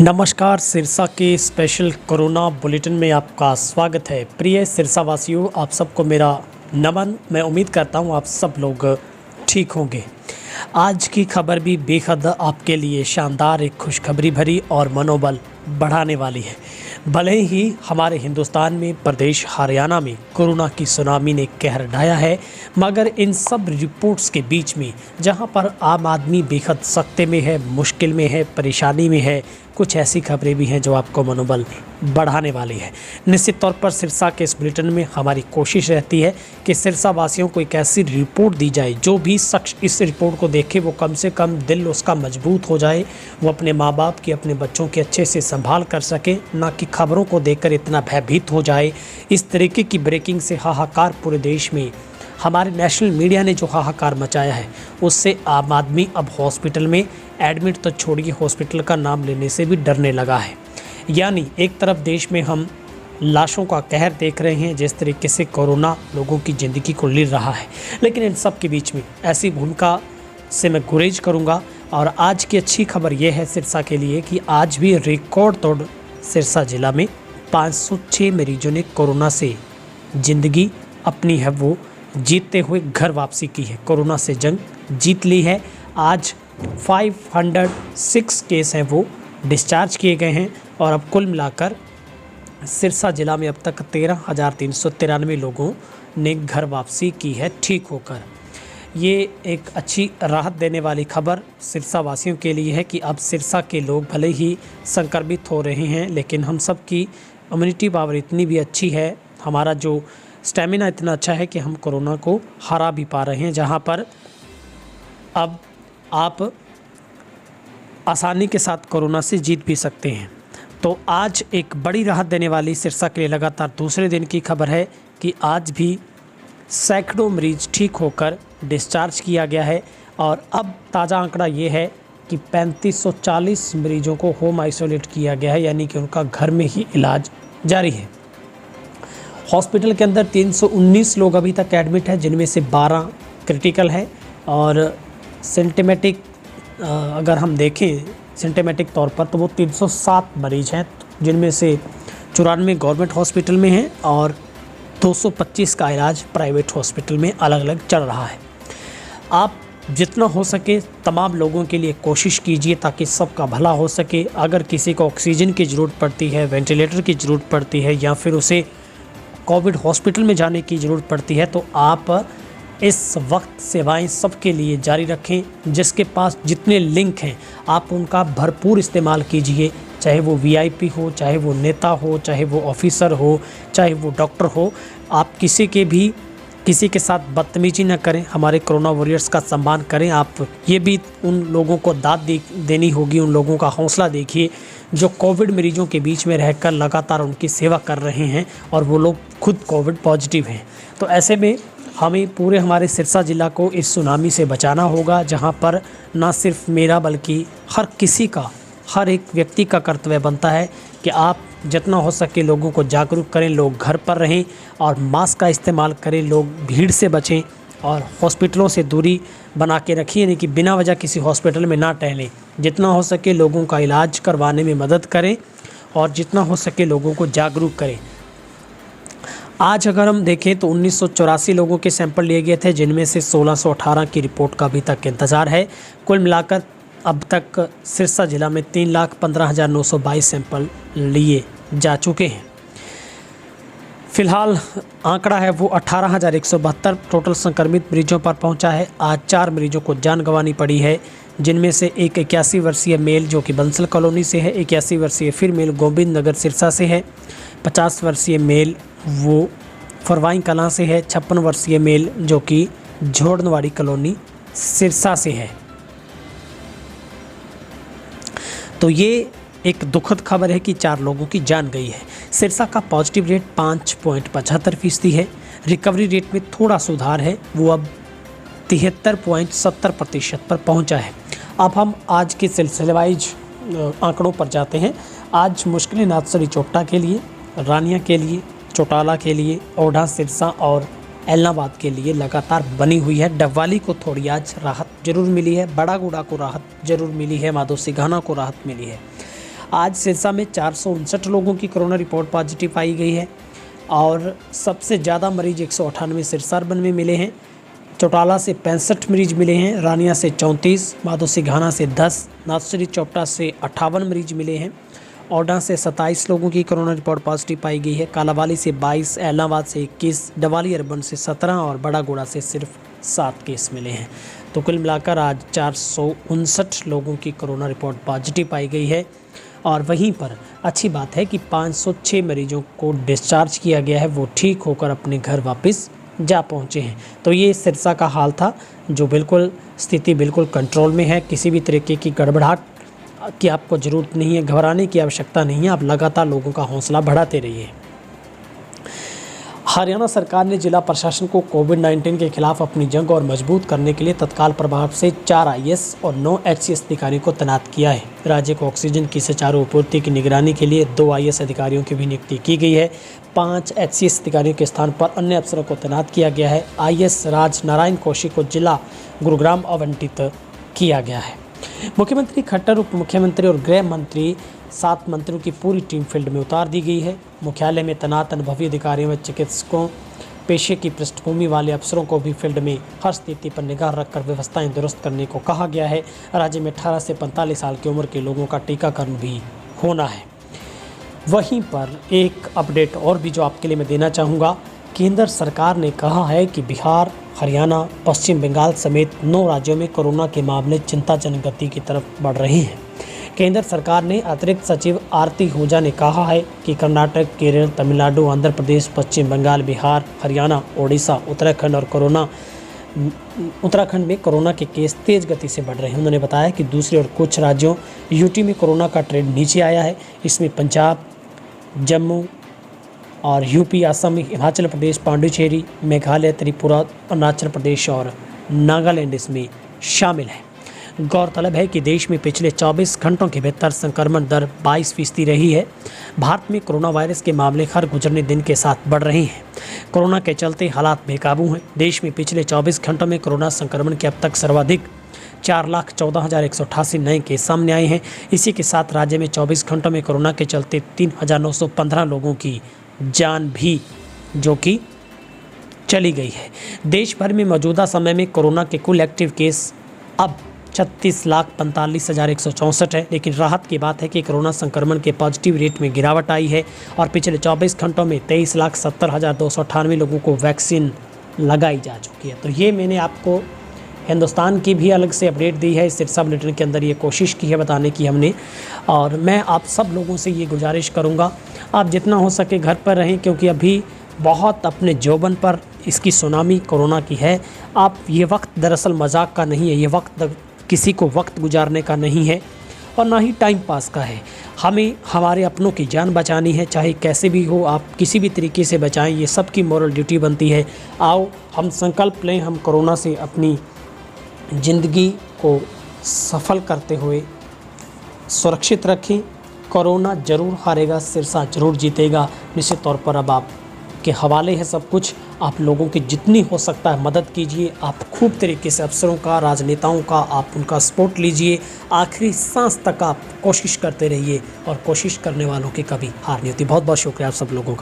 नमस्कार, सिरसा के special corona bulletin में आपका स्वागत है। प्रिय सिरसा वासियों, आप सबको मेरा नमन। मैं उम्मीद करता हूँ आप सब लोग ठीक होंगे। आज की खबर भी बेहद आपके लिए शानदार, एक खुशखबरी भरी और मनोबल बढ़ाने वाली है। भले ही हमारे हिंदुस्तान में प्रदेश हरियाणा में कोरोना की सुनामी ने कहर ढाया है, मगर इन सब रिपोर्ट्स के बीच में जहां पर आम आदमी बेहद सख्ते में है, मुश्किल में है, परेशानी में है, कुछ ऐसी खबरें भी हैं जो आपको मनोबल बढ़ाने वाली है। निश्चित तौर पर सिरसा के इस बुलेटिन में हमारी कोशिश रहती है कि सिरसा वासियों को एक ऐसी रिपोर्ट दी जाए, जो भी शख्स इस रिपोर्ट को देखे वो कम से कम दिल उसका मजबूत हो जाए, वो अपने माँ बाप की, अपने बच्चों की अच्छे से संभाल कर सके, ना कि खबरों को देखकर इतना भयभीत हो जाए। इस तरीके की ब्रेकिंग से हाहाकार पूरे देश में, हमारे नेशनल मीडिया ने जो हाहाकार मचाया है, उससे आम आदमी अब हॉस्पिटल में एडमिट तो छोड़िए, हॉस्पिटल का नाम लेने से भी डरने लगा है। यानी एक तरफ देश में हम लाशों का कहर देख रहे हैं, जिस तरीके से कोरोना लोगों की ज़िंदगी को ले रहा है, लेकिन इन सब के बीच में ऐसी भूमिका से मैं गुरेज करूंगा। और आज की अच्छी खबर यह है सिरसा के लिए कि आज भी रिकॉर्ड तोड़ सिरसा जिला में 506 मरीजों ने कोरोना से ज़िंदगी अपनी है वो जीतते हुए घर वापसी की है, कोरोना से जंग जीत ली है। आज 506 केस हैं वो डिस्चार्ज किए गए हैं और अब कुल मिलाकर सिरसा जिला में अब तक 13,393 लोगों ने घर वापसी की है ठीक होकर। ये एक अच्छी राहत देने वाली खबर सिरसा वासियों के लिए है कि अब सिरसा के लोग भले ही संक्रमित हो रहे हैं, लेकिन हम सब की इम्यूनिटी पावर इतनी भी अच्छी है, हमारा जो स्टेमिना इतना अच्छा है कि हम कोरोना को हरा भी पा रहे हैं, जहां पर अब आप आसानी के साथ कोरोना से जीत भी सकते हैं। तो आज एक बड़ी राहत देने वाली सिरसा के लिए लगातार दूसरे दिन की खबर है कि आज भी सैकड़ों मरीज ठीक होकर डिस्चार्ज किया गया है और अब ताज़ा आंकड़ा ये है कि 3540 मरीजों को होम आइसोलेट किया गया है, यानी कि उनका घर में ही इलाज जारी है। हॉस्पिटल के अंदर 319 लोग अभी तक एडमिट हैं, जिनमें से 12 क्रिटिकल है और सिम्टमेटिक अगर हम देखें सिम्टमेटिक तौर पर तो वो 307 मरीज हैं, जिनमें से 94 गवर्नमेंट हॉस्पिटल में हैं और 225 का इलाज प्राइवेट हॉस्पिटल में अलग अलग चल रहा है। आप जितना हो सके तमाम लोगों के लिए कोशिश कीजिए ताकि सबका भला हो सके। अगर किसी को ऑक्सीजन की ज़रूरत पड़ती है, वेंटिलेटर की ज़रूरत पड़ती है या फिर उसे कोविड हॉस्पिटल में जाने की ज़रूरत पड़ती है, तो आप इस वक्त सेवाएं सबके लिए जारी रखें। जिसके पास जितने लिंक हैं आप उनका भरपूर इस्तेमाल कीजिए, चाहे वो वीआईपी हो, चाहे वो नेता हो, चाहे वो ऑफिसर हो, चाहे वो डॉक्टर हो। आप किसी के साथ बदतमीजी न करें, हमारे कोरोना वॉरियर्स का सम्मान करें। आप ये भी उन लोगों को दाद देनी होगी, उन लोगों का हौसला देखिए जो कोविड मरीजों के बीच में रहकर लगातार उनकी सेवा कर रहे हैं और वो लोग खुद कोविड पॉजिटिव हैं। तो ऐसे में हमें पूरे हमारे सिरसा ज़िला को इस सुनामी से बचाना होगा, जहां पर ना सिर्फ मेरा बल्कि हर किसी का, हर एक व्यक्ति का कर्तव्य बनता है कि आप जितना हो सके लोगों को जागरूक करें, लोग घर पर रहें और मास्क का इस्तेमाल करें, लोग भीड़ से बचें और हॉस्पिटलों से दूरी बना के रखिए, यानी कि बिना वजह किसी हॉस्पिटल में ना टहलें। जितना हो सके लोगों का इलाज करवाने में मदद करें और जितना हो सके लोगों को जागरूक करें। आज अगर हम देखें तो 1984 लोगों के सैंपल लिए गए थे, जिनमें से 1618 की रिपोर्ट का अभी तक इंतज़ार है। कुल मिलाकर अब तक सिरसा जिला में 3,15,922 सैंपल लिए जा चुके हैं। फ़िलहाल आंकड़ा है वो 18,172 टोटल संक्रमित मरीजों पर पहुंचा है। आज 4 मरीजों को जान गंवानी पड़ी है, जिनमें से एक 81 वर्षीय मेल जो कि बंसल कॉलोनी से है, 81 वर्षीय फिर मेल गोविंद नगर सिरसा से है, 50 वर्षीय मेल वो फरवाई कलां से है, 56 वर्षीय मेल जो कि झोड़नवाड़ी कॉलोनी सिरसा से है। तो ये एक दुखद खबर है कि 4 लोगों की जान गई है। सिरसा का पॉजिटिव रेट 5.75% है। रिकवरी रेट में थोड़ा सुधार है, वो अब 73.70% पर पहुंचा है। अब हम आज के सिलसिलेवाइज आंकड़ों पर जाते हैं। आज मुश्किलें नाथसरी चोपटा के लिए, रानिया के लिए, चौटाला के लिए, ओढ़ा, सिरसा और एलनाबाद के लिए लगातार बनी हुई है। डबवाली को थोड़ी आज राहत जरूर मिली है, बड़ागुड़ा को राहत जरूर मिली है, माधो सिघाना को राहत मिली है। आज सिरसा में 459 लोगों की कोरोना रिपोर्ट पॉजिटिव पाई गई है और सबसे ज़्यादा मरीज 198 सिरसा अर्बन में मिले हैं। चौटाला से 65 मरीज मिले हैं, रानिया से 34, माधोसी घाना से 10, नाथश्री चौपटा से 58 मरीज मिले हैं। ओडा से 27 लोगों की कोरोना रिपोर्ट पॉजिटिव पाई गई है। कालावाली से 22, एलनाबाद से 21, डवाली अर्बन से 17 और बड़ागोड़ा से सिर्फ 7 केस मिले हैं। तो कुल मिलाकर आज 459 लोगों की कोरोना रिपोर्ट पॉजिटिव पाई गई है। और वहीं पर अच्छी बात है कि 506 मरीजों को डिस्चार्ज किया गया है, वो ठीक होकर अपने घर वापस जा पहुंचे हैं। तो ये सिरसा का हाल था, जो बिल्कुल स्थिति बिल्कुल कंट्रोल में है। किसी भी तरीके की गड़बड़ाहट की आपको ज़रूरत नहीं है, घबराने की आवश्यकता नहीं है। आप लगातार लोगों का हौसला बढ़ाते रहिए। हरियाणा सरकार ने जिला प्रशासन को कोविड-19 के खिलाफ अपनी जंग और मजबूत करने के लिए तत्काल प्रभाव से 4 IAS और 9 HCS अधिकारियों को तैनात किया है। राज्य को ऑक्सीजन की सुचारू आपूर्ति की निगरानी के लिए 2 IAS अधिकारियों की भी नियुक्ति की गई है। 5 HCS अधिकारियों के स्थान पर अन्य अफसरों को तैनात किया गया है। IAS राज नारायण कौशिक को जिला गुरुग्राम आवंटित किया गया है। मुख्यमंत्री खट्टर, उप मुख्यमंत्री और गृह मंत्री 7 मंत्रियों की पूरी टीम फील्ड में उतार दी गई है। मुख्यालय में तैनात अनुभवी अधिकारियों व चिकित्सकों, पेशे की पृष्ठभूमि वाले अफसरों को भी फील्ड में हर स्थिति पर निगाह रखकर व्यवस्थाएं दुरुस्त करने को कहा गया है। राज्य में 18 से 45 साल की उम्र के लोगों का टीकाकरण भी होना है। वहीं पर एक अपडेट और भी जो आपके लिए मैं देना चाहूँगा, केंद्र सरकार ने कहा है कि बिहार, हरियाणा, पश्चिम बंगाल समेत 9 राज्यों में कोरोना के मामले चिंताजनक गति की तरफ बढ़ रहे हैं। केंद्र सरकार ने अतिरिक्त सचिव आरती आहूजा ने कहा है कि कर्नाटक, केरल, तमिलनाडु, आंध्र प्रदेश, पश्चिम बंगाल, बिहार, हरियाणा, ओडिशा, उत्तराखंड में कोरोना के केस तेज गति से बढ़ रहे हैं। उन्होंने बताया कि दूसरे और कुछ राज्यों यूटी में कोरोना का ट्रेंड नीचे आया है। इसमें पंजाब, जम्मू और यूपी, असम, हिमाचल प्रदेश, पांडिचेरी, मेघालय, त्रिपुरा, अरुणाचल प्रदेश और नागालैंड इसमें शामिल है। गौरतलब है कि देश में पिछले 24 घंटों के भीतर संक्रमण दर 22% रही है। भारत में कोरोना वायरस के मामले हर गुजरने दिन के साथ बढ़ रहे हैं। कोरोना के चलते हालात बेकाबू हैं। देश में पिछले 24 घंटों में कोरोना संक्रमण के अब तक सर्वाधिक 4,14,188 नए केस सामने आए हैं। इसी के साथ राज्य में 24 घंटों में कोरोना के चलते 3,915 लोगों की जान भी जो कि चली गई है। देश भर में मौजूदा समय में कोरोना के कुल एक्टिव केस अब 36,45,164 है। लेकिन राहत की बात है कि कोरोना संक्रमण के पॉजिटिव रेट में गिरावट आई है और पिछले 24 घंटों में 23,70,298 लोगों को वैक्सीन लगाई जा चुकी है। तो ये मैंने आपको हिंदुस्तान की भी अलग से अपडेट दी है। इस सिरसा बुलेटिन के अंदर ये कोशिश की है बताने की हमने, और मैं आप सब लोगों से ये गुजारिश करूँगा, आप जितना हो सके घर पर रहें, क्योंकि अभी बहुत अपने जौबन पर इसकी सुनामी कोरोना की है। आप ये वक्त दरअसल मजाक का नहीं है, ये वक्त किसी को वक्त गुजारने का नहीं है और ना ही टाइम पास का है। हमें हमारे अपनों की जान बचानी है, चाहे कैसे भी हो, आप किसी भी तरीके से बचाएं, ये सबकी मॉरल ड्यूटी बनती है। आओ हम संकल्प लें, हम कोरोना से अपनी ज़िंदगी को सफल करते हुए सुरक्षित रखें। कोरोना ज़रूर हारेगा, सिरसा ज़रूर जीतेगा। निश्चित तौर पर अब आपके हवाले है सब कुछ। आप लोगों की जितनी हो सकता है मदद कीजिए। आप खूब तरीके से अफसरों का, राजनेताओं का आप उनका सपोर्ट लीजिए। आखिरी सांस तक आप कोशिश करते रहिए और कोशिश करने वालों की कभी हार नहीं होती। बहुत बहुत शुक्रिया आप सब लोगों का।